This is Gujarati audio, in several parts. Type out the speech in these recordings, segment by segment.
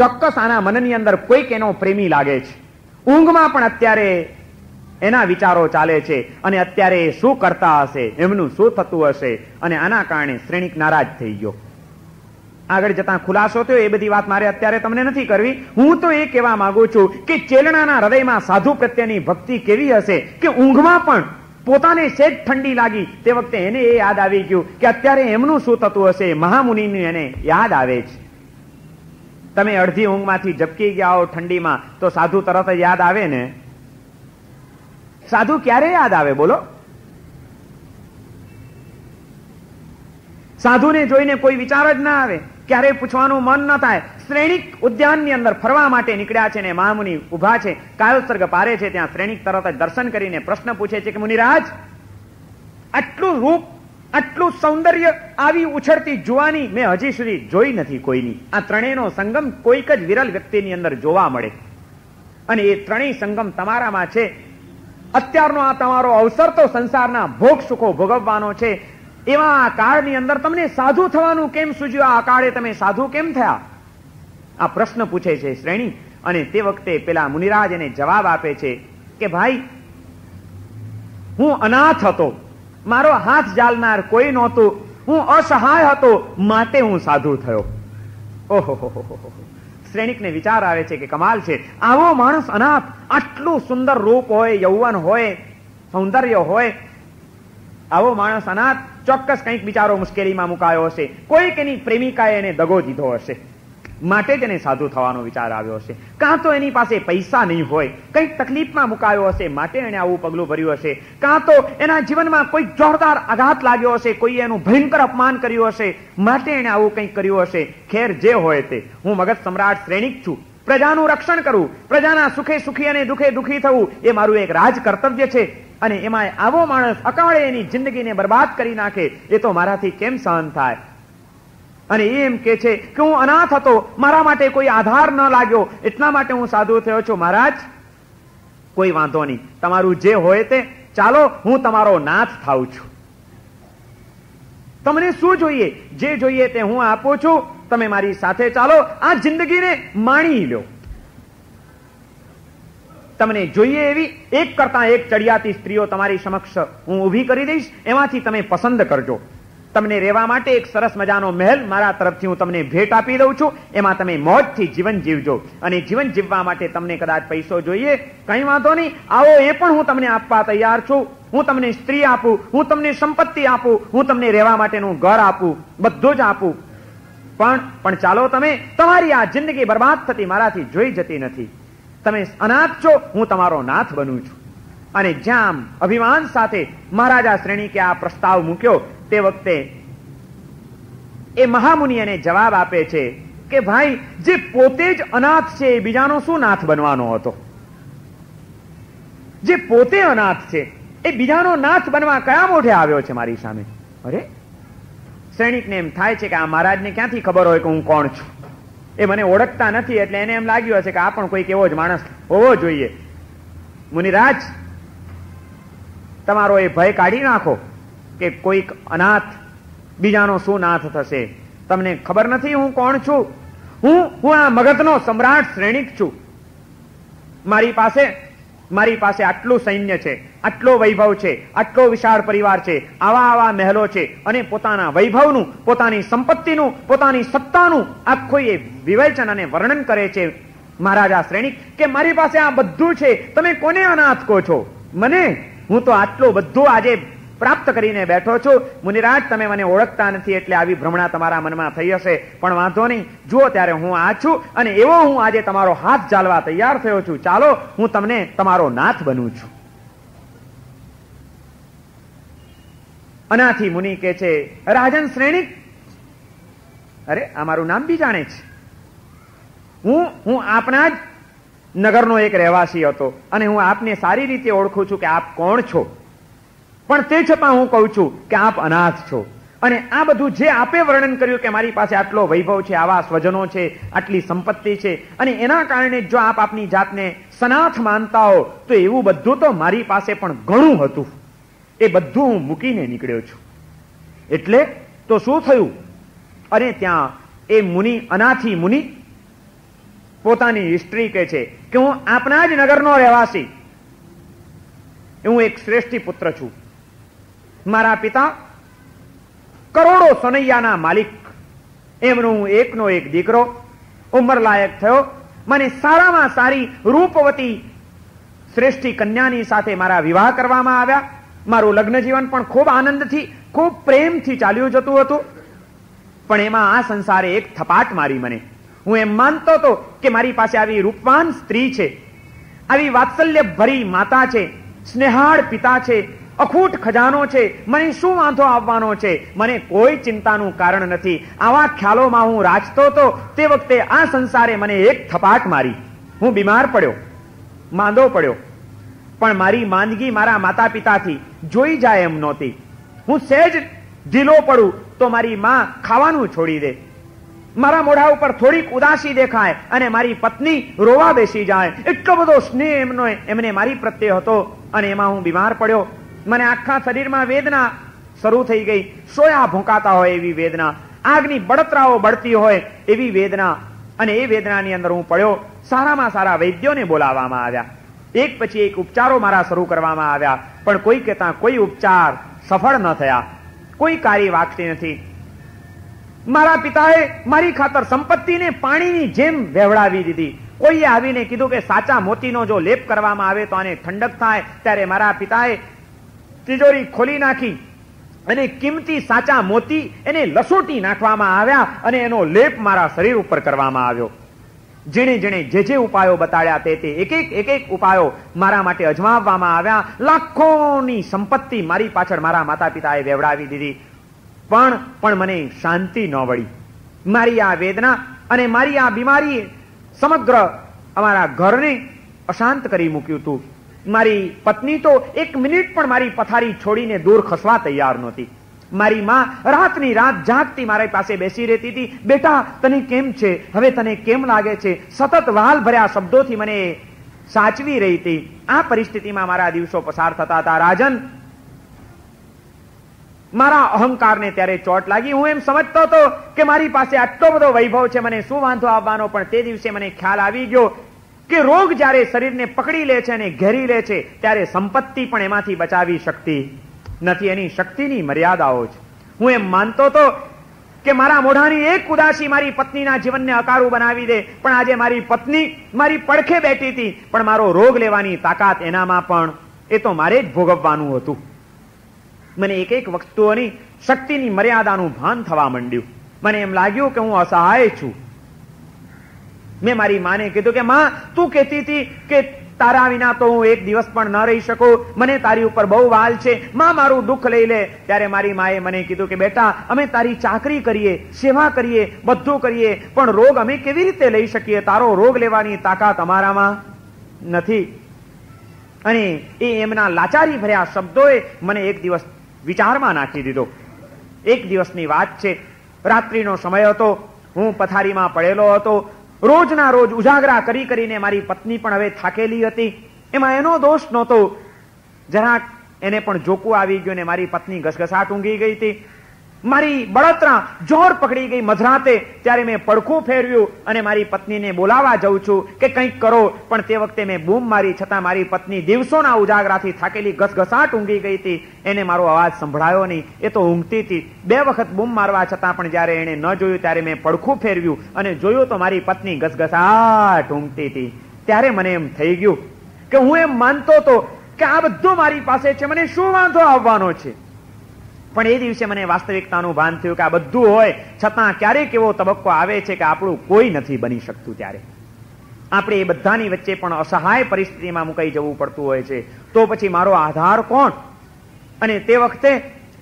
ચોક્કસ આના મનની અંદર કોઈક એનો પ્રેમી લાગે છે. ઊંઘમાં પણ અત્યારે એના વિચારો ચાલે છે અને અત્યારે શું કરતા હશે, એમનું શું થતું હશે, અને આના કારણે શ્રેણિક નારાજ થઈ ગયો. આગળ જતા ખુલાસો થયો, એ બધી વાત મારે અત્યારે તમને નથી કરવી. હું તો એ કહેવા માંગુ છું કે ચેલણાના હૃદયમાં સાધુ પ્રત્યેની ભક્તિ કેવી હશે કે ઊંઘમાં પણ પોતાને સેજ ઠંડી લાગી તે વખતે એને એ યાદ આવી ગયું કે અત્યારે એમનું શું થતું હશે. મહામુનિનું એને યાદ આવે છે. તમે અડધી ઊંઘમાંથી ઝબકી ગયા હો ઠંડીમાં તો સાધુ તરત જ યાદ આવે ને? સાધુ ક્યારે યાદ આવે બોલો? સાધુને જોઈને કોઈ વિચાર જ ના આવે, ક્યારેય પૂછવાનું મન ન થાય. શ્રેણિક ઉદ્યાનની અંદર ફરવા માટે નીકળ્યા છે ને મહામુનિ ઉભા છે, કાયોત્સર્ગ પારે છે. ત્યાં શ્રેણિક તરત જ દર્શન કરીને પ્રશ્ન પૂછે છે કે મુનિરાજ, આટલું રૂપ, આટલું સૌંદર્ય, આવી ઉછળતી જુવાની મેં હજી સુધી જોઈ નથી કોઈની. આ ત્રણેયનો સંગમ કોઈક જ વિરલ વ્યક્તિની અંદર જોવા મળે અને એ ત્રણેય સંગમ તમારામાં છે. અત્યારનો આ તમારો અવસર તો સંસારના ભોગ સુખો ભોગવવાનો છે. એવા આ કાળની અંદર તમને સાધુ થવાનું કેમ સૂજ્યું? આ કાળે તમે સાધુ કેમ થયા? આ પ્રશ્ન પૂછે છે શ્રેણી. અને તે વખતે પેલા મુનિરાજ એને જવાબ આપે છે કે ભાઈ, હું અનાથ હતો, મારો હાથ જાલનાર કોઈ નહોતું, હું અસહાય હતો, માટે હું સાધુ થયો. ઓહો, શ્રેણિકને વિચાર આવે છે કે કમાલ છે, આવો માણસ અનાથ, આટલું સુંદર રૂપ હોય, યૌવન હોય, સૌંદર્ય હોય, આવો માણસ અનાથ, ચોક્કસ કંઈક બિચારો મુશ્કેલીમાં મુકાયો હશે, કોઈક એની પ્રેમિકાએ એને દગો દીધો હશે, માટે જ એને સાધુ થવાનો વિચાર આવ્યો હશે. કાં તો એની પાસે પૈસા નહીં હોય, કંઈક તકલીફમાં મુકાયો હશે, માટે એને આવું પગલું ભર્યું હશે. કાં તો એના જીવનમાં કોઈક જોરદાર આઘાત લાગ્યો હશે, કોઈ એનું ભયંકર અપમાન કર્યું હશે, માટે એને આવું કંઈક કર્યું હશે. ખેર જે હોય તે, હું મગધ સમ્રાટ શ્રેણિક છું. પ્રજાનું રક્ષણ કરવું, પ્રજાના સુખે સુખી અને દુઃખે દુઃખી થવું એ મારું એક રાજ કર્તવ્ય છે. અને એમાં આવો માણસ અકાળે એની જિંદગીને બરબાદ કરી નાખે, એ તો મારાથી કેમ સહન થાય? અને એ એમ કે છે કે હું અનાથ હતો, મારા માટે કોઈ આધાર ન લાગ્યો, એટલા માટે હું સાધુ થયો છું. મહારાજ, કોઈ વાંધો નહીં, તમારું જે હોય તે, ચાલો હું તમારો નાથ થાઉં છું. તમને શું જોઈએ? જે જોઈએ તે હું આપું છું, તમે મારી સાથે ચાલો, આ જિંદગીને માણી લો. તમને જોઈએ એવી એક કરતા એક ચડિયાતી સ્ત્રીઓ તમારી સમક્ષ હું ઊભી કરી દઈશ, એમાંથી તમે પસંદ કરજો. તમને રહેવા માટે એક સરસ મજાનો મહેલ મારા તરફથી હું તમને ભેટ આપી દઉં છું, એમાં તમે મોજથી જીવન જીવજો. અને જીવન જીવવા માટે તમને કદાચ પૈસો જોઈએ, કંઈ વાંધો નહીં, આવો, એ પણ હું તમને આપવા તૈયાર છું. હું તમને સ્ત્રી આપું, હું તમને સંપત્તિ આપું, હું તમને રહેવા માટેનું ઘર આપું, બધું જ આપું. પણ ચાલો, તમે તમારી આ જિંદગી બરબાદ થતી મારાથી જોઈ જતી નથી. તમે અનાથ છો, હું તમારો નાથ બનું છું. અને જ્યાં અભિમાન સાથે મહારાજા શ્રેણીકે આ પ્રસ્તાવ મૂક્યો, તે વખતે એ મહામુનિ એને જવાબ આપે છે કે ભાઈ, જે પોતે જ અનાથ છે એ બીજાનો શું નાથ બનવાનો હતો? જે પોતે અનાથ છે એ બીજાનો નાથ બનવા કયા મોઢે આવ્યો છે મારી સામે? અરે, શ્રેણિકને એમ થાય છે કે આ મહારાજને ક્યાંથી ખબર હોય કે હું કોણ છું? એ મને ઓળખતા નથી, એટલે એને એમ લાગ્યું હશે કે આ પણ કોઈક એવો જ માણસ હોવો જોઈએ. મુનિરાજ, તમારો એ ભય કાઢી નાખો કે કોઈક અનાથ બીજાનો શું નાથ થશે. તમને ખબર નથી હું કોણ છું? હું આ મગધનો સમ્રાટ શ્રેણિક છું. મારી પાસે આટલું સૈન્ય છે, આટલો વૈભવ છે, આટલો વિશાળ પરિવાર છે, આવા મહેલો છે, અને પોતાના વૈભવનું, પોતાની સંપત્તિનું, પોતાની સત્તાનું આખું એ વિવેચન અને વર્ણન કરે છે મહારાજા શ્રેણિક કે મારી પાસે આ બધું છે, તમે કોને અનાથ કહો છો? મને? હું તો આટલું બધું આજે પ્રાપ્ત કરીને બેઠો છું. મુનિરાજ, તમે મને ઓળખતા નથી એટલે આવી ભ્રમણા તમારા મનમાં થઈ હશે, પણ વાંધો નહીં, જુઓ ત્યારે હું આ છું, અને એવો હું આજે તમારો હાથ ઝાલવા તૈયાર થયો છું. ચાલો, હું તમને તમારો નાથ બનું છું. અનાથી મુનિ કે છે, રાજન શ્રેણિક, અરે આ મારું નામ બી જાણે છે. હું આપના જ નગરનો એક રહેવાસી હતો, અને હું આપને સારી રીતે ઓળખું છું કે આપ કોણ છો. પણ તે છતાં હું કહું છું કે આપ અનાથ છો. અને આ બધું જે આપે વર્ણન કર્યું કે મારી પાસે આટલો વૈભવ છે, આવા સ્વજનો છે, આટલી સંપત્તિ છે, અને એના કારણે જો આપ આપની જાતને સનાથ માનતા હો તો એવું બધું તો મારી પાસે પણ ઘણું હતું. એ બધું હું મૂકીને નીકળ્યો છું. એટલે તો શું થયું? અને ત્યાં એ મુનિ, અનાથી મુનિ, પોતાની હિસ્ટ્રી કહે છે કે હું આપના જ નગરનો રહેવાસી, હું એક શ્રેષ્ઠી પુત્ર છું. મારા પિતા કરોડો સોનૈયાના માલિક, એમનો હું એકનો એક દીકરો, ઉંમરલાયક થયો. મને સારામાં સારી રૂપવતી શ્રેષ્ઠી કન્યાની સાથે મારા વિવાહ કરવામાં આવ્યા. મારું લગ્ન જીવન પણ ખૂબ આનંદથી, ખૂબ પ્રેમથી ચાલ્યું જતું હતું. પણ એમાં આ સંસારે એક થપાટ મારી મને. હું એમ માનતો હતો કે મારી પાસે આવી રૂપવાન સ્ત્રી છે, આવી વાત્સલ્ય ભરી માતા છે, સ્નેહાળ પિતા છે, અખૂટ ખજાનો છે, મને શું વાંધો આવવાનો છે, મને કોઈ ચિંતાનું કારણ નથી. આવા ખ્યાલોમાં હું રાચતો હતો. તે વખતે આ સંસારે મને એક થપાટ મારી. હું બીમાર પડ્યો, માંદો પડ્યો. પણ મારી માંદગી મારા માતા પિતાથી જોઈ જાય એમ નહોતી. હું સહેજ ઢીલો પડું તો મારી માં ખાવાનું છોડી દે. મારા મોઢા ઉપર થોડીક ઉદાસી દેખાય અને મારી પત્ની રોવા બેસી જાય. એટલો બધો સ્નેહ એમને મારી પ્રત્યે હતો. અને એમાં હું બીમાર પડ્યો. મને આખા શરીરમાં વેદના શરૂ થઈ ગઈ. સોયા ભૂંકાતા હોય એવી વેદના, આગની બળતરાઓ બળતી હોય એવી વેદના. અને એ વેદનાની અંદર હું પડ્યો. સારામાં સારા વૈદ્યોને બોલાવવામાં આવ્યા. એક પછી એક ઉપચારો મારા શરૂ કરવામાં આવ્યા. પણ કોઈ કહેતા કોઈ ઉપચાર સફળ ન થયા, કોઈ કાર્ય વાગતી નથી. મારા પિતાએ મારી ખાતર સંપત્તિને પાણીની જેમ વહેવડાવી દીધી. કોઈએ આવીને કીધું કે સાચા મોતીનો જો લેપ કરવામાં આવે તો આને ઠંડક થાય. ત્યારે મારા પિતાએ તિજોરી ખોલી નાખી અને કિંમતી સાચા મોતી એને લસોટી નાખવામાં આવ્યા અને એનો લેપ મારા શરીર ઉપર કરવામાં આવ્યો. જેણે જેણે જે ઉપાયો બતાડ્યા તે એક એક ઉપાયો મારા માટે અજમાવવામાં આવ્યા. લાખોની સંપત્તિ મારી પાછળ મારા માતા પિતાએ વેવડાવી દીધી. પણ મને શાંતિ ન વળી. મારી આ વેદના અને મારી આ બીમારી સમગ્ર અમારા ઘરને અશાંત કરી મૂક્યું હતું. મારી પત્ની તો એક મિનિટ પણ મારી પથારી છોડીને દૂર ખસવા તૈયાર નહોતી. મારી માં રાતની રાત જાગતી મારી પાસે બેસી રહેતી હતી. બેટા તને કેમ છે, હવે તને કેમ લાગે છે, સતત વાલ ભર્યા શબ્દોથી મને સાચવી રહી હતી. આ પરિસ્થિતિમાં મારા દિવસો પસાર થતા હતા. રાજન, મારા અહંકારને ત્યારે ચોટ લાગી. હું એમ સમજતો હતો કે મારી પાસે આટલો બધો વૈભવ છે, મને શું વાંધો આવવાનો. પણ તે દિવસે મને ખ્યાલ આવી ગયો કે રોગ જ્યારે શરીરને પકડી લે છે અને ઘેરી લે છે ત્યારે સંપત્તિ પણ એમાંથી બચાવી શકતી નથી. એની શક્તિની મર્યાદાઓ છે. હું એમ માનતો હતો કે મારા મોઢાની એક ઉદાસી મારી પત્નીના જીવનને અકારું બનાવી દે. પણ આજે મારી પત્ની મારી પડખે બેઠી હતી, પણ મારો રોગ લેવાની તાકાત એનામાં પણ એ તો મારે જ ભોગવવાનું હતું. મને એક એક વસ્તુઓની શક્તિની મર્યાદાનું ભાન થવા માંડ્યું. મને એમ લાગ્યું કે હું અસહાય છું. મેં મારી માને કીધું કે માં, તું કહેતી હતી કે તારા વિના તો હું એક દિવસ પણ ન રહી શકું, મને તારી ઉપર બહુ વાલ છે, માં મારું દુઃખ લઈ લે. ત્યારે મારી માએ મને કીધું કે બેટા, અમે તારી ચાકરી કરીએ, સેવા કરીએ, બધું કરીએ, પણ રોગ અમે કેવી રીતે લઈ શકીએ? તારો રોગ લેવાની તાકાત અમારામાં નથી. અને એ એમના લાચારી ભર્યા શબ્દોએ મને એક દિવસ વિચારમાં નાખી દીધો. એક દિવસની વાત છે. રાત્રિનો સમય હતો. હું પથારીમાં પડેલો હતો. રોજના રોજ ઉજાગરા કરી કરીને મારી પત્ની પણ હવે થાકેલી હતી. એમાં એનો દોષ નહોતો. જરાક એને પણ જોકું આવી ગયું ને મારી પત્ની ઘસઘસાટ ઊંઘી ગઈ હતી. મારી બળતરા જોર પકડી ગઈ મધરાતે. ત્યારે મેં પડખું ફેરવ્યું અને મારી પત્નીને બોલાવા જઉં છું કે કંઈક કરો. પણ તે વખતે મેં બૂમ મારી, છતાં મારી પત્ની દિવસોના ઉજાગરાથી થાકેલી ઘસઘસાટ ઊંઘી ગઈ હતી. એને મારો અવાજ સંભળાયો નહીં. એ તો ઊંઘતી હતી. 2 વખત બૂમ મારવા છતાં પણ જ્યારે એને ન જોયું ત્યારે મેં પડખું ફેરવ્યું અને જોયું તો મારી પત્ની ઘસઘસાટ ઊંઘતી હતી. ત્યારે મને એમ થઈ ગયું કે હું એમ માનતો હતો કે આ બધું મારી પાસે છે, મને શું વાંધો આવવાનો છે. પણ એ દિવસે મને વાસ્તવિકતાનું ભાન થયું કે આ બધું હોય છતાં ક્યારેક એવો તબક્કો આવે છે કે આપણું કોઈ નથી બની શકતું. ત્યારે આપણે એ બધાની વચ્ચે પણ અસહાય પરિસ્થિતિમાં મુકાઈ જવું પડતું હોય છે. તો પછી મારો આધાર કોણ? અને તે વખતે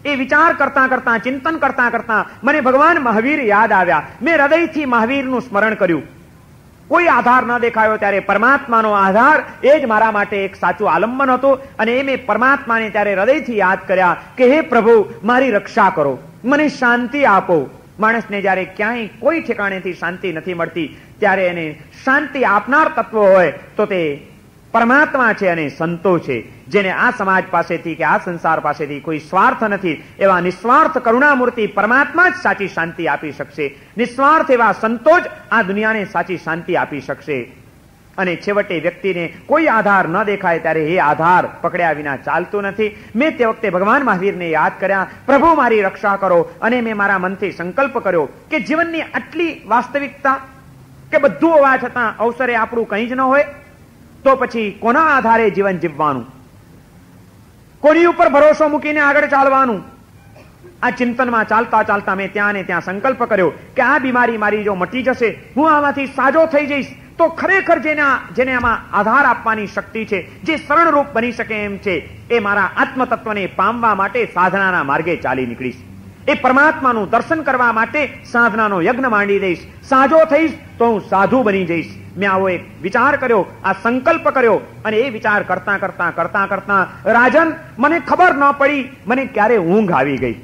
એ વિચાર કરતા કરતા, ચિંતન કરતા કરતા મને ભગવાન મહાવીર યાદ આવ્યા. મેં હૃદયથી મહાવીરનું સ્મરણ કર્યું. કોઈ આધાર ન દેખાયો ત્યારે પરમાત્માનો આધાર એ જ મારા માટે એક સાચું આલંબન હતું. અને એ મેં પરમાત્માને ત્યારે હૃદયથી યાદ કર્યા કે હે પ્રભુ, મારી રક્ષા કરો, મને શાંતિ આપો. માણસને જ્યારે ક્યાંય કોઈ ઠેકાણેથી શાંતિ નથી મળતી ત્યારે એને શાંતિ આપનાર તત્વ હોય તો તે પરમાત્મા છે અને સંતો છે, જેને આ સમાજ પાસેથી કે આ સંસાર પાસેથી કોઈ સ્વાર્થ નથી, એવા નિસ્વાર્થ કરુણામૂર્તિ પરમાત્મા જ સાચી શાંતિ આપી શકશે. નિસ્વાર્થ એવા સંતો જ આ દુનિયાને સાચી શાંતિ આપી શકશે. અને છેવટે વ્યક્તિને કોઈ આધાર ન દેખાય ત્યારે એ આધાર પકડ્યા વિના ચાલતું નથી. મેં તે વખતે ભગવાન મહાવીરને યાદ કર્યા, પ્રભુ મારી રક્ષા કરો, અને મેં મારા મનથી સંકલ્પ કર્યો કે જીવનની આટલી વાસ્તવિકતા કે બધું હોવા છતાં અવસરે આપણું કંઈ જ ન હોય તો પછી કોના આધારે જીવન જીવવાનું, કોની ઉપર ભરોસો મૂકીને આગળ ચાલવાનું? આ ચિંતનમાં ચાલતા ચાલતા મેં ત્યાં ને ત્યાં સંકલ્પ કર્યો કે આ બીમારી મારી જો મટી જશે, હું આમાંથી સાજો થઈ જઈશ, તો ખરેખર જેને આમાં આધાર આપવાની શક્તિ છે, જે શરણરૂપ બની શકે એમ છે, એ મારા આત્મતત્વને પામવા માટે સાધનાના માર્ગે ચાલી નીકળીશ. એ પરમાત્માનું દર્શન કરવા માટે સાધનાનો યજ્ઞ માંડી દઈશ. સાજો થઈશ તો હું સાધુ બની જઈશ. મેં આવો એક વિચાર કર્યો, આ સંકલ્પ કર્યો, અને એ વિચાર કરતા કરતા કરતા કરતા રાજન, મને ખબર ન પડી મને ક્યારે ઊંઘ આવી ગઈ.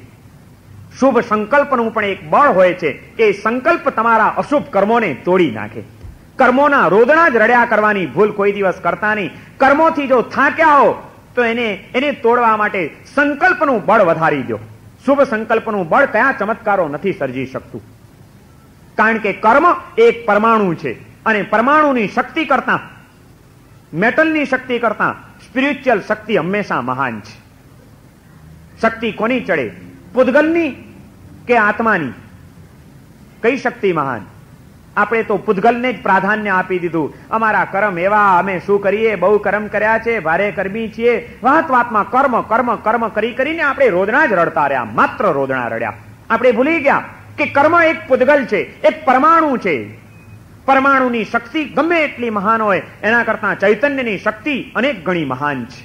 શુભ સંકલ્પનું પણ એક બળ હોય છે, એ સંકલ્પ તમારા અશુભ કર્મોને તોડી નાખે. કર્મોના રોદણા જ રડ્યા કરવાની ભૂલ કોઈ દિવસ કરતા નહીં. કર્મોથી જો થાક્યા હો તો એને તોડવા માટે સંકલ્પનું બળ વધારી દો. શુભ સંકલ્પનું બળ કયા ચમત્કારો નથી સર્જી શકતું, કારણ કે કર્મ એક પરમાણુ છે, અને પરમાણુની શક્તિ કરતા, મેટલની શક્તિ કરતા સ્પિરિચ્યુઅલ શક્તિ હંમેશા મહાન છે. શક્તિ કોની ચડે, પૂતગલની કે આત્માની? કઈ શક્તિ મહાન? આપણે તો પૂતગલને જ પ્રાધાન્ય આપી દીધું. અમારા કર્મ એવા, અમે શું કરીએ, બહુ કર્મ કર્યા છે, ભારે કર્મી છીએ. વાત વાતમાં કર્મ કર્મ કર્મ કરી કરીને આપણે રોદણા જ રડતા રહ્યા, માત્ર રોદણા રડ્યા. આપણે ભૂલી ગયા કે કર્મ એક પૂતગલ છે, એક પરમાણુ છે. પરમાણુની શક્તિ ગમે એટલી મહાન હોય એના કરતા ચૈતન્યની શક્તિ અનેક ગણી મહાન છે.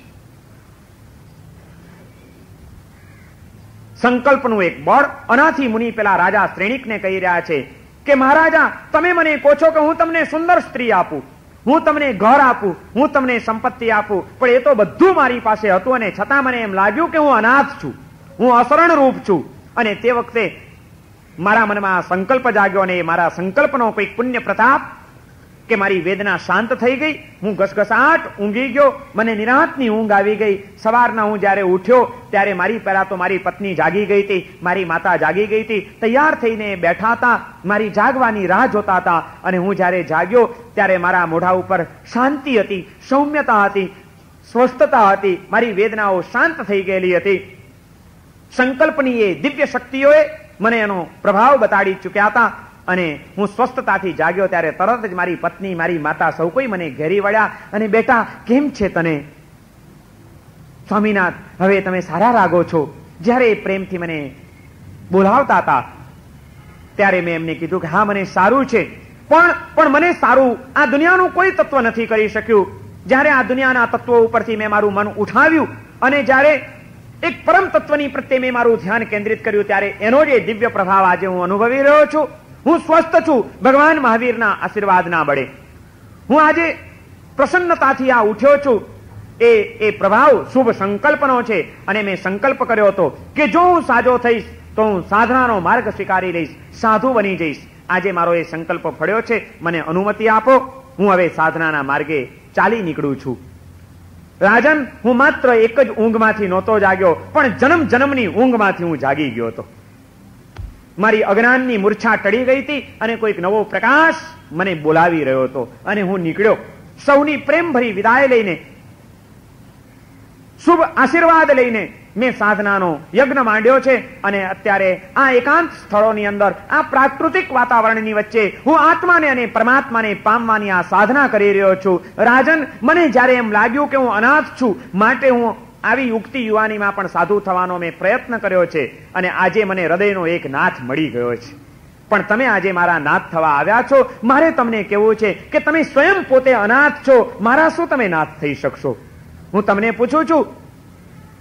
સંકલ્પનું એક બળ. અનાથી મુનિ પેલા રાજા શ્રેણિકને કહી રહ્યા છે કે મહારાજા, તમે મને કહો છો કે હું તમને સુંદર સ્ત્રી આપું, હું તમને ઘર આપું, હું તમને સંપત્તિ આપું, પણ એ તો બધું મારી પાસે હતું, અને છતાં મને એમ લાગ્યું કે હું અનાથ છું, હું અશરણ રૂપ છું. અને તે વખતે મારા મનમાં સંકલ્પ જાગ્યો, અને મારા સંકલ્પનો કોઈ પુણ્ય પ્રતાપ કે મારી વેદના શાંત થઈ ગઈ. હું ઘસઘસાટ ઊંઘી ગયો, મને નિરાંતની ઊંઘ આવી ગઈ. સવારના હું જ્યારે ઉઠ્યો ત્યારે પહેલા તો મારી પત્ની જાગી ગઈ હતી, મારી માતા જાગી ગઈ હતી, તૈયાર થઈને બેઠા હતા, મારી જાગવાની રાહ જોતા હતા. અને હું જ્યારે જાગ્યો ત્યારે મારા મોઢા ઉપર શાંતિ હતી, સૌમ્યતા હતી, સ્વસ્થતા હતી, મારી વેદનાઓ શાંત થઈ ગયેલી હતી. સંકલ્પની એ દિવ્ય શક્તિઓએ મને એનો પ્રભાવ બતાડી ચૂક્યા હતા. અને હું સ્વસ્થતાથી જાગ્યો ત્યારે તરત જ મારી પત્ની, મારી માતા સૌ કોઈ મને ઘેરી વળ્યા અને બેટા કેમ છે તને? સ્વામીનાથ, હવે તમે સારા લાગો છો. જ્યારે એ પ્રેમથી મને બોલાવતા હતા ત્યારે મેં એમને કીધું કે હા, મને સારું છે, પણ મને સારું આ દુનિયાનું કોઈ તત્વ નથી કરી શક્યું. જ્યારે આ દુનિયાના તત્વો ઉપરથી મેં મારું મન ઉઠાવ્યું અને જ્યારે એક પરમ તત્વની પ્રત્યે મેં મારું ધ્યાન કેન્દ્રિત કર્યું ત્યારે એનો જે દિવ્ય પ્રભાવ આજે હું અનુભવી રહ્યો છું. હું સ્વસ્થ છું ભગવાન મહાવીરના આશીર્વાદના બળે. હું આજે પ્રસન્નતાથી આ ઉઠ્યો છું. એ પ્રભાવ શુભ સંકલ્પનો છે. અને મેં સંકલ્પ કર્યો હતો કે જો હું સાજો થઈશ તો હું સાધનાનો માર્ગ સ્વીકારી લઈશ, સાધુ બની જઈશ. આજે મારો એ સંકલ્પ ફળ્યો છે, મને અનુમતિ આપો, હું હવે સાધનાના માર્ગે ચાલી નીકળું છું. રાજન, હું માત્ર એક જ ઊંઘમાંથી નહોતો જાગ્યો, પણ જન્મ જન્મની ઊંઘમાંથી હું જાગી ગયો હતો. મારી અજ્ઞાનની મૂર્છા ટળી ગઈ હતી અને કોઈક નવો પ્રકાશ મને બોલાવી રહ્યો હતો, અને હું નીકળ્યો. સૌની પ્રેમભરી વિદાય લઈને, શુભ આશીર્વાદ લઈને મેં સાધનાનો યજ્ઞ માંડ્યો છે. અને અત્યારે આ એકાંત સ્થળોની અંદર, આ પ્રાકૃતિક વાતાવરણની વચ્ચે હું આત્માને અને પરમાત્માને પામવાની આ સાધના કરી રહ્યો છું. રાજન, મને જ્યારે એમ લાગ્યું કે હું અનાથ છું, માટે હું આવી ઉગતી યુવાનીમાં પણ સાધુ થવાનો મેં પ્રયત્ન કર્યો છે. અને આજે મને હૃદયનો એક નાથ મળી ગયો છે. પણ તમે આજે મારા નાથ થવા આવ્યા છો. મારે તમને કહેવું છે કે તમે સ્વયં પોતે અનાથ છો, મારા શું તમે નાથ થઈ શકશો? હું તમને પૂછું છું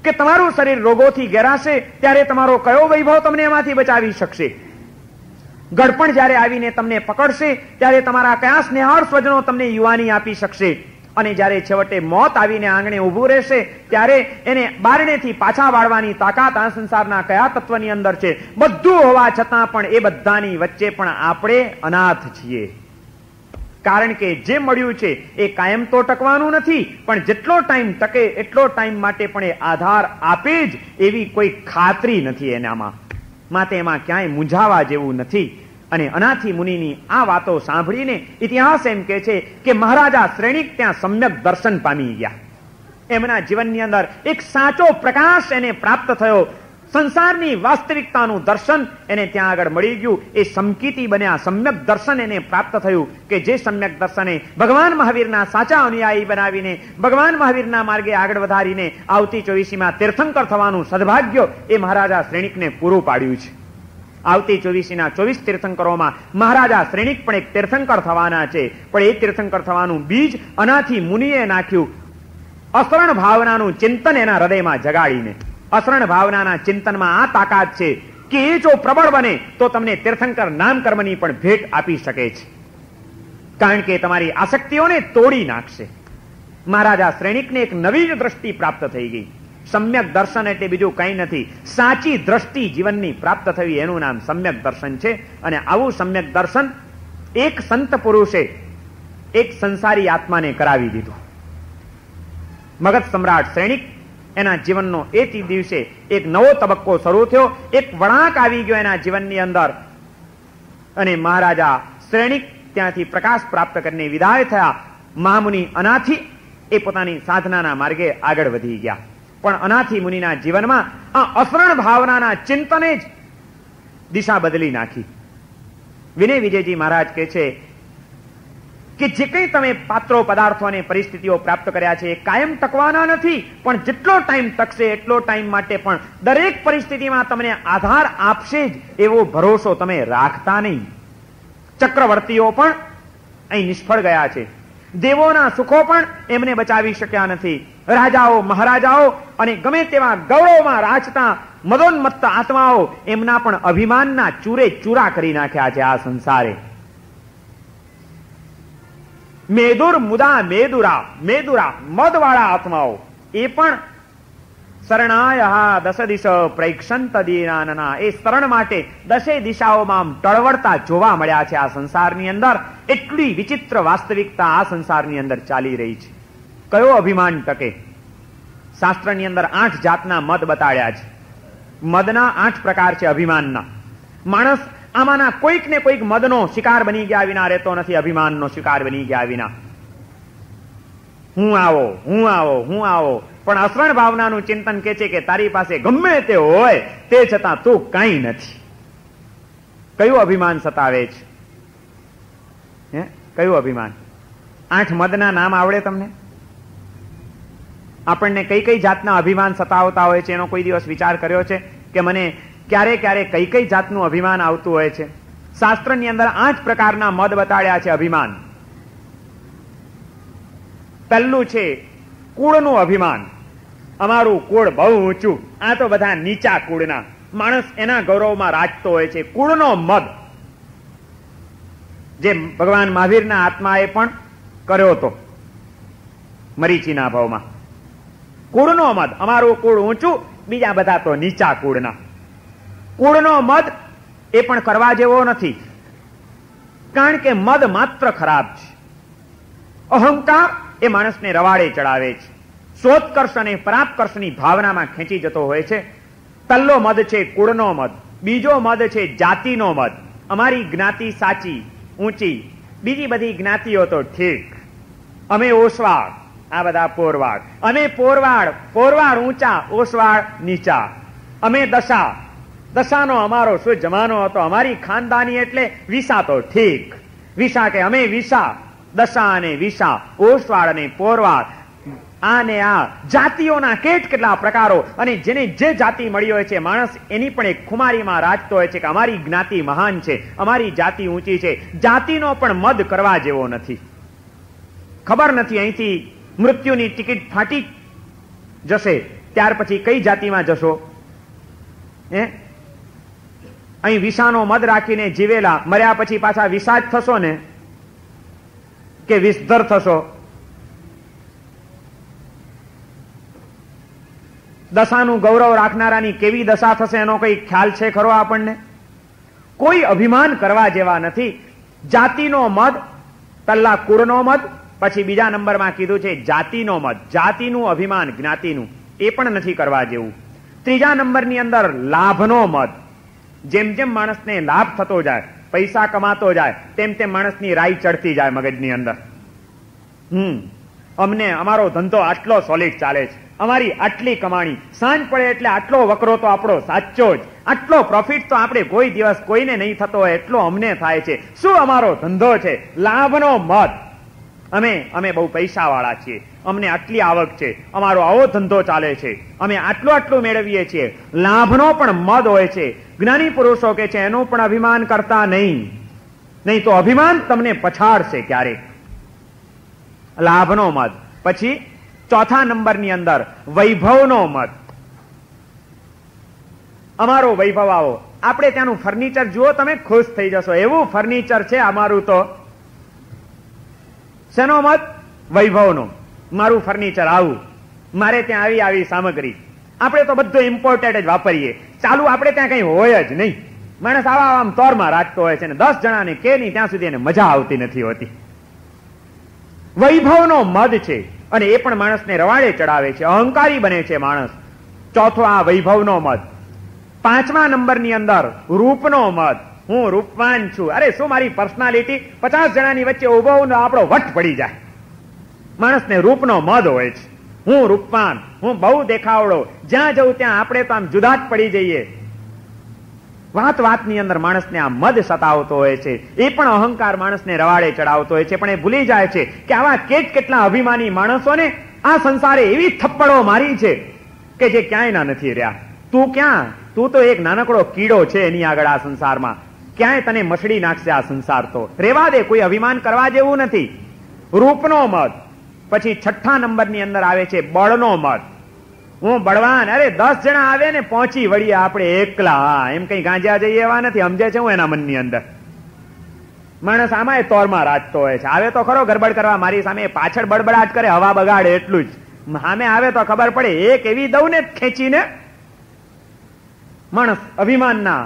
કે તમારું શરીર રોગોથી ઘેરાશે ત્યારે તમારો કયો વૈભવ તમને એમાંથી બચાવી શકશે? ગળપણ જ્યારે આવીને તમને પકડશે ત્યારે તમારા કયા સ્નેહાળ સ્વજનો તમને યુવાની આપી શકશે? અને જ્યારે છેવટે મોત આવીને આંગણે ઊભું રહેશે ત્યારે એને બારણેથી પાછા વાળવાની તાકાત આ સંસારના કયા તત્વની અંદર છે? બધું હોવા છતાં પણ એ બધાની વચ્ચે પણ આપણે અનાથ છીએ. કારણ કે જે મળ્યું છે એ કાયમ તો ટકવાનું નથી, પણ જેટલો ટાઈમ ટકે એટલો ટાઈમ માટે પણ એ આધાર આપે જ એવી કોઈ ખાતરી નથી એનામાં. માટે એમાં ક્યાંય મૂંઝાવા જેવું નથી. અને અનાથી મુનિની આ વાતો સાંભળીને ઇતિહાસ એમ કહે છે કે મહારાજા શ્રેણિક ત્યાં સમ્યક દર્શન પામી ગયા. એમના જીવનની અંદર એક સાચો પ્રકાશ એને પ્રાપ્ત થયો. સંસારની વાસ્તવિકતાનું દર્શન એને ત્યાં આગળ મળી ગયું. એ સમકીતી બન્યા. સમ્યક દર્શન એને પ્રાપ્ત થયું કે જે સમ્યક દર્શને ભગવાન મહાવીરના સાચા અનુયાયી બનાવીને ભગવાન મહાવીરના માર્ગે આગળ વધારીને આવતી 24મીમાં તીર્થંકર થવાનું સદભાગ્ય એ મહારાજા શ્રેણિકને પૂરું પાડ્યું છે. આવતી 24મીના 24 તીર્થંકરોમાં મહારાજા શ્રેણિક પણ એક તીર્થંકર થવાના છે. પણ એ તીર્થંકર થવાનું બીજ અનાથી મુનિએ નાખ્યું અસરણ ભાવનાનું ચિંતન એના હૃદયમાં જગાડીને. અસરણ ભાવનાના ચિંતનમાં આ તાકાત છે કે એ જો પ્રબળ બને તો તમને તીર્થંકર નામકર્મની પણ ભેટ આપી શકે છે, કારણ કે તમારી આસક્તિઓને તોડી નાખશે. મહારાજા શ્રેણિકને એક નવી જ દ્રષ્ટિ પ્રાપ્ત થઈ ગઈ. સમ્યક દર્શન એટલે બીજું કંઈ નથી, સાચી દ્રષ્ટિ જીવનની પ્રાપ્ત થવી, એનું નામ સમ્યક દર્શન છે. અને આવું સમ્યક દર્શન એક સંત પુરુષે એક સંસારી આત્માને કરાવી દીધું. મગધ સમ્રાટ શ્રેણિક એના જીવનનો એ દિવસે એક નવો તબક્કો શરૂ થયો. એક વળાંક આવી ગયો એના જીવનની અંદર. અને મહારાજા શ્રેણિક ત્યાંથી પ્રકાશ પ્રાપ્ત કરીને વિદાય થયા. મહામુનિ અનાથી એ પોતાની સાધનાના માર્ગે આગળ વધી ગયા. પણ અનાથી મુનિના જીવનમાં આ અસરણ ભાવનાના ચિંતને જ દિશા બદલી નાખી. વિનય વિજયજી મહારાજ કહે છે કે જે કંઈ તમે પાત્રો, પદાર્થો અને પરિસ્થિતિઓ પ્રાપ્ત કર્યા છે એ કાયમ ટકવાના નથી, પણ જેટલો ટાઈમ ટકશે એટલો ટાઈમ માટે પણ દરેક પરિસ્થિતિમાં તમને આધાર આપશે જ એવો ભરોસો તમે રાખતા નહીં. ચક્રવર્તીઓ પણ અહીં નિષ્ફળ ગયા છે. દેવોના સુખો પણ એમને બચાવી શક્યા નથી. રાજાઓ, મહારાજાઓ અને ગમે તેવા ગૌરવમાં રાચતા મદોન્મત્ત આત્માઓ એમના પણ અભિમાનના ચૂરે ચૂરા કરી નાખ્યા છે આ સંસારે. મેદુર મુદા મેદુરા મદવાળા આત્માઓ એ પણ શરણાય દશ દિશ પ્રેક્ષંત દીનાનના એ શરણ માટે દશે દિશાઓમાં ટળવળતા જોવા મળ્યા છે આ સંસારની અંદર. એટલી વિચિત્ર વાસ્તવિકતા આ સંસારની અંદર ચાલી રહી છે. કયો અભિમાન ટકે? શાસ્ત્રની અંદર 8 જાતના મદ બતાડ્યા છે. મદના 8 પ્રકાર છે અભિમાનના. માણસ આમાંના કોઈક ને કોઈક મદનો શિકાર બની ગયા વિના રહેતો નથી, અભિમાનનો શિકાર બની ગયા વિના. હું આવો પણ અસરણ ભાવનાનું ચિંતન કે છે કે તારી પાસે ગમે તે હોય તે છતાં તું કાંઈ નથી. કયું અભિમાન સતાવે છે? કયું અભિમાન? 8 મદના નામ આવડે તમને? આપણને કઈ કઈ જાતના અભિમાન સતાવતા હોય છે એનો કોઈ દિવસ વિચાર કર્યો છે કે મને ક્યારે ક્યારે કઈ કઈ જાતનું અભિમાન આવતું હોય છે? શાસ્ત્રની અંદર 8 પ્રકારના મદ બતાડ્યા છે અભિમાન. પહેલું છે કુળનું અભિમાન. અમારું કુળ બહુ ઊંચું, આ તો બધા નીચા કુળના. માણસ એના ગૌરવમાં રાચતો હોય છે. કુળનો મદ, જે ભગવાન મહાવીરના આત્માએ પણ કર્યો હતો મરીચીના ભાવમાં. કુળનો મદ, અમારું કુળ ઊંચું, બીજા બધા તો નીચા કુળના. કુળનો મદ એ પણ કરવા જેવો નથી, કારણ કે મદ માત્ર ખરાબ છે. અહંકાર એ માણસને રવાડે ચડાવે છે. શોધકર્ષ અને પરાપકર્ષની ભાવનામાં ખેંચી જતો હોય છે. પહેલો મદ છે કુળનો મદ. બીજો મદ છે જાતિનો મદ. અમારી જ્ઞાતિ સાચી, ઊંચી, બીજી બધી જ્ઞાતિઓ તો ઠીક. અમે ઓસવાળ, આ બધા પોરવાળ. અમે પોરવાળ ઊંચા, ઓસવાળ નીચા. અમે દશાનો અમારો શું જમાનો હતો, અમારી ખાનદાની એટલે વિસા તો ઠીક. વિસા કે અમે વિસા, દશા અને વિસા, ઓસવાળ અને પોરવાળ. આને આ જાતિઓના કેટલા પ્રકારો. અને જેને જે જાતિ મળી હોય છે માણસ એની પણ એક ખુમારીમાં રાચતો હોય છે કે અમારી જ્ઞાતિ મહાન છે, અમારી જાતિ ઊંચી છે. જાતિનો પણ મદ કરવા જેવો નથી. ખબર નથી અહીંથી મૃત્યુની ટિકિટ ફાટી જશે ત્યાર પછી કઈ જાતિમાં જશો? અહીં વિષાનો મદ રાખીને જીવેલા, મર્યા પછી પાછા વિષા જ થશો ને કે વિષધર થશો? દશાનું ગૌરવ રાખનારાની કેવી દશા થશે એનો કઈ ખ્યાલ છે ખરો આપણને? કોઈ અભિમાન કરવા જેવા નથી. જાતિનો મદ પહેલા કુળનો મદ, પછી બીજા નંબરમાં કીધું છે જાતિનો મદ, જાતિનું અભિમાન, જ્ઞાતિનું, એ પણ નથી કરવા જેવું. ત્રીજા નંબરની અંદર લાભનો મદ. જેમ જેમ માણસને લાભ થતો જાય, પૈસા કમાતો જાય, તેમ તેમ માણસની રાઈ ચડતી જાય મગજની અંદર. અમને અમારો ધંધો આટલો સોલિડ ચાલે છે, અમારી આટલી કમાણી, સાંજ પડે એટલે આટલો વકરો તો આપણો સાચો જ, આટલો પ્રોફિટ તો આપણે કોઈ દિવસ કોઈને નહીં થતો હોય એટલો અમને થાય છે. શું અમારો ધંધો છે? લાભનો મદ. અમે બહુ પૈસા વાળા છીએ, અમને આટલી આવક છે, અમારો આવો ધંધો ચાલે છે, અમે આટલું મેળવીએ છીએ. લાભનો પણ મદ હોય છે. જ્ઞાની પુરુષો કે છે એનું પણ અભિમાન કરતા નહીં તો અભિમાન તમને પછાડશે ક્યારેક. લાભનો મદ. પછી ચોથા નંબરની અંદર વૈભવનો મદ. અમારો વૈભવ આવો, આપણે ત્યાંનું ફર્નિચર જુઓ, તમે ખુશ થઈ જશો, એવું ફર્નિચર છે અમારું. તો શેનો મત? વૈભવનો. મારું ફર્નિચર આવું, મારે ત્યાં આવી સામગ્રી. આપણે તો બધું ઇમ્પોર્ટેડ જ વાપરીએ, ચાલુ આપણે ત્યાં કઈ હોય જ નહીં. માણસ આમ તોરમાં રાખતો હોય છે ને 10 જણાને કે નહીં ત્યાં સુધી એને મજા આવતી નથી હોતી. વૈભવનો મદ છે અને એ પણ માણસને રવાડે ચડાવે છે, અહંકારી બને છે માણસ. ચોથો આ વૈભવનો મદ. પાંચમા નંબરની અંદર રૂપનો મદ. હું રૂપવાન છું, અરે શું મારી પર્સનાલિટી 50 જણાની વચ્ચે ઉભો આપણો વટ પડી જાય. માણસને રૂપનો મદ હોય છે. હું રૂપવાન, હું બહુ દેખાવડો, જ્યાં જવું ત્યાં આપણે તો આમ જુદા જ પડી જઈએ. વાતની અંદર માણસને આ મદ સતાવતો હોય છે. એ પણ અહંકાર માણસને રવાડે ચડાવતો હોય છે, પણ એ ભૂલી જાય છે કે આવા કેટલા અભિમાની માણસોને આ સંસારે એવી થપ્પડો મારી છે કે જે ક્યાંય ના નથી રહ્યા. તું તો એક નાનકડો કીડો છે એની આગળ આ સંસારમાં. ક્યાંય તને મસડી નાખશે આ સંસાર. તો રેવા દે, કોઈ અભિમાન કરવા જેવું નથી. રૂપનો મદ. પછી છઠ્ઠા નંબરની અંદર આવે છે બળનો મદ. હું બળવાન, અરે 10 જણા આવે ને પહોંચી વળીએ આપણે એકલા, એમ કઈ ગાંજા જઈએ એવા નથી. સમજે છે હું એના મનની અંદર? માણસ આમાં તોરમાં રાજતો હોય છે. આવે તો ખરો ગરબડ કરવા મારી સામે, પાછળ બડબડાટ કરે, હવા બગાડે, એટલું જ. સામે આવે તો ખબર પડે, એક એવી દઉં ને ખેંચીને. માણસ અભિમાનના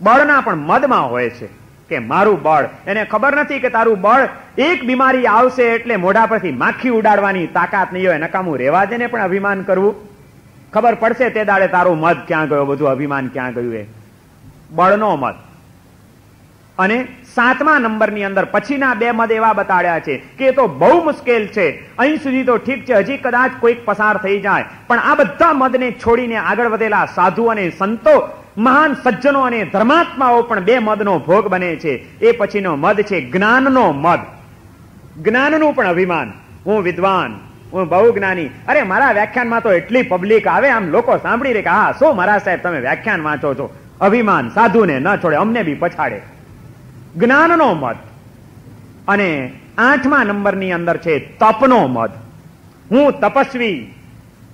બળના પણ મદમાં હોય છે કે મારું બળ. એને ખબર નથી કે તારું બળ, એક બીમારી આવશે એટલે મોઢા પરથી માખી ઉડાડવાની તાકાત નહીં હોય. નકામું રેવા દે ને પણ અભિમાન કરવું. ખબર પડશે તે દાડે તારું મદ ક્યાં ગયો, બધું અભિમાન ક્યાં ગયું. એ બળનો મદ. અને 7મા નંબરની અંદર પછીના 2 મદ એવા બતાડ્યા છે કે એ તો બહુ મુશ્કેલ છે. અહીં સુધી તો ઠીક છે, હજી કદાચ કોઈક પસાર થઈ જાય, પણ આ બધા મદને છોડીને આગળ વધેલા સાધુ અને સંતો, મહાન સજ્જનો અને ધર્માત્માઓ પણ 2 મદનો ભોગ બને છે. એ પછીનો મદ છે જ્ઞાનનો મદ. જ્ઞાનનું પણ અભિમાન. હું વિદ્વાન, હું બહુ જ્ઞાની. અરે મારા વ્યાખ્યાનમાં તો એટલી પબ્લિક આવે, આમ લોકો સાંભળી રહે કે હા શું મારા સાહેબ તમે વ્યાખ્યાન વાંચો છો. અભિમાન સાધુને ન છોડે, અમને બી પછાડે. જ્ઞાનનો મદ. અને 8મા નંબરની અંદર છે તપનો મદ. હું તપસ્વી,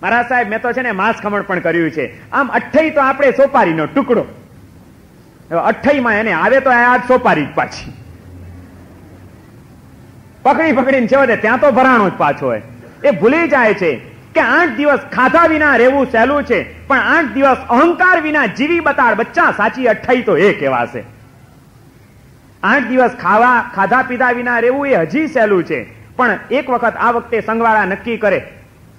મારા સાહેબ મેં તો છે ને માંસ ખમણ પણ કર્યું છે. આમ 28 તો આપણે સોપારીનો ટુકડો. 28માં એને આવે તો આ સોપારી જ પાછી પકડીને છેવટે ત્યાં તો ભરાણો જ પાછો હોય. એ ભૂલી જાય છે કે 8 દિવસ ખાધા વિના રહેવું સહેલું છે, પણ 8 દિવસ અહંકાર વિના જીવી બતાડ બચ્ચા સાચી 28 તો એ કહેવાશે. 8 દિવસ ખાધા પીધા વિના રહેવું એ હજી સહેલું છે, પણ એક વખત આ વખતે સંઘવાળા નક્કી કરે,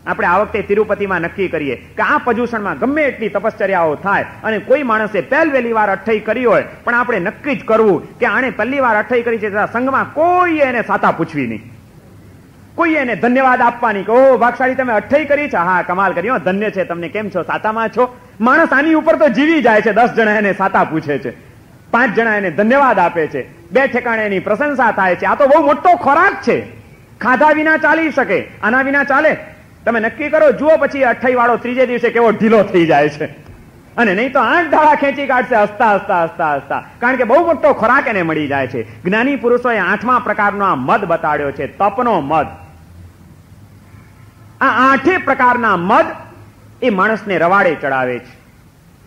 આપણે આ વખતે તિરુપતિમાં નક્કી કરીએ કે આ પર્યુષણમાં ગમે એટલી તપશ્ચર્યાઓ થાય અને કોઈ માણસે પહેલી વાર 28 કરી હોય, પણ આપણે નક્કી જ કરવું કે આણે પહેલી વાર 28 કરી છે, સંઘમાં કોઈ એને સાતા પૂછવી નહીં, કોઈ એને ધન્યવાદ આપવાની કે ઓહ ભાગશાળી તમે 28 કરી છે, હા કમાલ કરી, ધન્ય છે તમને, કેમ છો, સાતામાં છો. માણસ આની ઉપર તો જીવી જાય છે. 10 જણા એને સાતા પૂછે છે, 5 જણા એને ધન્યવાદ આપે છે, 2 ઠેકાણે એની પ્રશંસા થાય છે. આ તો બહુ મોટો ખોરાક છે. ખાધા વિના ચાલી શકે, આના વિના ચાલે? તમે નક્કી કરો, જુઓ પછી 28 વાળો ત્રીજે દિવસે કેવો ઢીલો થઈ જાય છે. અને નહીં તો 8 દાડા ખેંચી કાઢશે હસતા. કારણ કે બહુ મોટો ખોરાક એને મળી જાય છે. જ્ઞાની પુરુષોએ 8મા પ્રકારનો આ મદ બતાડ્યો છે, તપનો મદ. આ 8 પ્રકારના મદ એ માણસને રવાડે ચડાવે છે.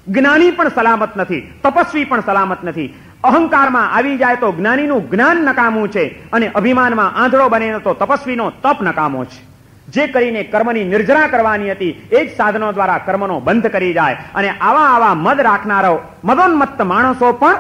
જ્ઞાની પણ સલામત નથી, તપસ્વી પણ સલામત નથી. અહંકારમાં આવી જાય તો જ્ઞાનીનું જ્ઞાન નકામું છે, અને અભિમાનમાં આંધળો બને તો તપસ્વીનો તપ નકામો છે. જે કરીને કર્મની નિર્જરા કરવાની હતી એ જ સાધનો દ્વારા કર્મનો બંધ કરી જાય. અને આવા મદ રાખનારો મદોન્મત્ત માણસો પણ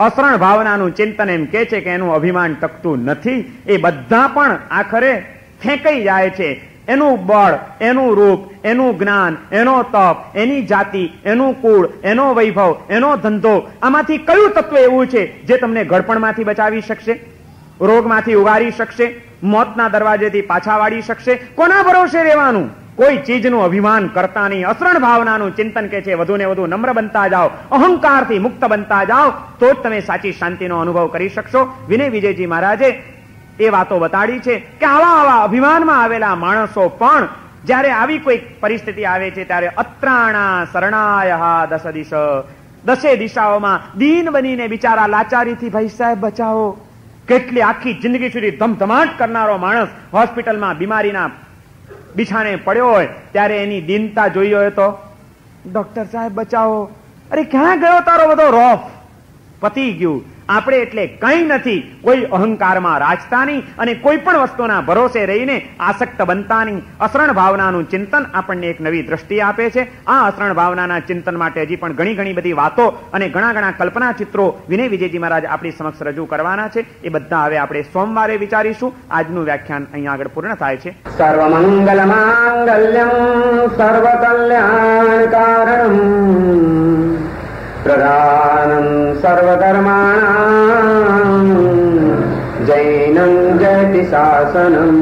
અસરણ ભાવનાનું ચિંતન એમ કે છે કે એનું અભિમાન ટકતું નથી. એ બધા પણ આખરે ફેંકાઈ જાય છે. એનું બળ, એનું રૂપ, એનું જ્ઞાન, એનો તપ, એની જાતિ, એનું કુળ, એનો વૈભવ, એનો ધંધો, આમાંથી કયું તત્વ એવું છે જે તમને ઘડપણમાંથી બચાવી શકશે, રોગમાંથી ઉગારી શકશે, મોતના દરવાજેથી પાછા વાળી શકશે? કોના ભરોસે રહેવાનું? કોઈ ચીજનું અભિમાન કરતા નહીં. અસરણ ભાવનાનું ચિંતન કે છે વધુ ને વધુ નમ્ર બનતા જાઓ, અહંકારથી મુક્ત બનતા જાઓ, તો જ તમે સાચી શાંતિનો અનુભવ કરી શકશો. વિનય વિજયજી મહારાજે એ વાતો બતાડી છે કે આવા અભિમાનમાં આવેલા માણસો પણ જ્યારે આવી કોઈ પરિસ્થિતિ આવે છે ત્યારે અત્રાણા શરણાય દસ દિશ, દસે દિશાઓમાં દીન બનીને બિચારા લાચારીથી ભાઈ સાહેબ બચાવો. કેટલી આખી જિંદગી સુધી ધમધમાટ કરનારો માણસ હોસ્પિટલમાં બીમારીના બિછાને પડ્યો હોય ત્યારે એની દીનતા જોઈ હોય તો ડોક્ટર સાહેબ બચાવો, અરે ક્યાં ગયો તારો બધો રોફ? પતી ગયું. આપણે એટલે કંઈ નથી. કોઈ અહંકારમાં રાજતા નહીં અને કોઈ પણ વસ્તુના ભરોસે રહીને આસક્ત બનતા નહીં. અસરણ ભાવનાનું ચિંતન આપણને એક નવી દ્રષ્ટિ આપે છે. આ અસરણ ભાવનાના ચિંતન માટે હજી પણ ઘણી બધી વાતો અને ઘણા કલ્પના ચિત્રો વિનય વિજયજી મહારાજ આપણી સમક્ષ રજૂ કરવાના છે. એ બધા હવે આપણે સોમવારે વિચારીશું. આજનું વ્યાખ્યાન અહીંયા આગળ પૂર્ણ થાય છે. સર્વમંગલ માંગલ્યમ સર્વકલ્યાણ કારણમ પ્રધાનમ સર્વધર્માણામ જૈનં જયતિ શાસનમ.